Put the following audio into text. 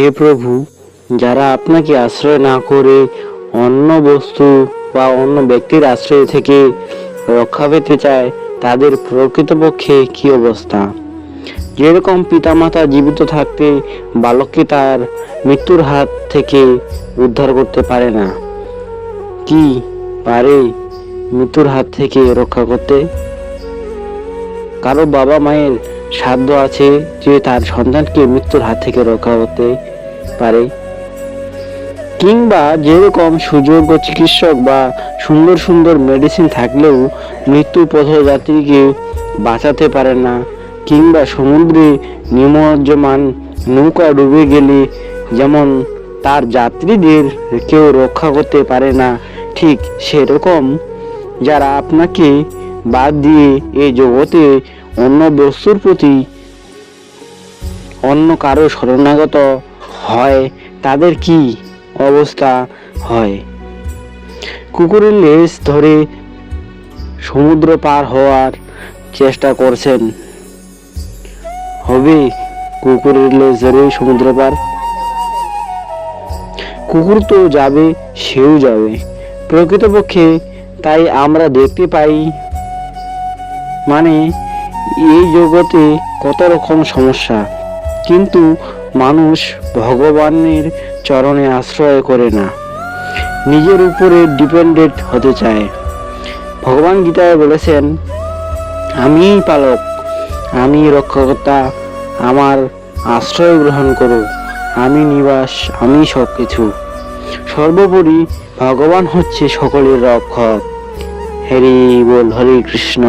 হে প্রভু, যারা আপনাকে আশ্রয় না করে অন্য বস্তু বা অন্য ব্যক্তির আশ্রয় থেকে রক্ষা পেতে চায়, তাদের প্রকৃতপক্ষে কি অবস্থা? যেরকম পিতামাতা জীবিত থাকতে বালককে তার মৃত্যুর হাত থেকে উদ্ধার করতে পারে না, কি পারে মৃত্যুর হাত থেকে রক্ষা করতে? কারো বাবা মায়ের সাধ্য আছে যে তার সন্তানকে মৃত্যুর হাত থেকে রক্ষা করতে পারে? কিংবা যেরকম সুযোগ্য চিকিৎসক বা সুন্দর সুন্দর মেডিসিন থাকলেও মৃত্যু পথযাত্রীকে বাঁচাতে পারে না, কিংবা সমুদ্রে নিমজ্জমান নৌকা ডুবে গেলে যেমন তার যাত্রীদের কেউ রক্ষা করতে পারে না, ঠিক সেরকম যারা আপনাকে বাদ দিয়ে এই জগতে অন্য বস্তুর প্রতি অন্য কারো শরণাগত হয়, তাদের কি অবস্থা হয়? কুকুরের লেজ ধরে সমুদ্র পার হওয়ার চেষ্টা করছেন, হবে কুকুরের লেজ ধরে সমুদ্র পার? কুকুর তো যাবে, সেও যাবে প্রকৃতপক্ষে। তাই আমরা দেখতে পাই, মানে এই জগতে কত রকম সমস্যা, কিন্তু মানুষ ভগবানের চরণে আশ্রয় করে না, নিজের উপরে ডিপেন্ডেন্ট হতে চায়। ভগবান গীতায় বলেছেন, আমিই পালক, আমি রক্ষকর্তা, আমার আশ্রয় গ্রহণ করো, আমি নিবাস, আমি সবকিছু। সর্বোপরি ভগবান হচ্ছে সকলের রক্ষক। হরি বল, হরে কৃষ্ণ।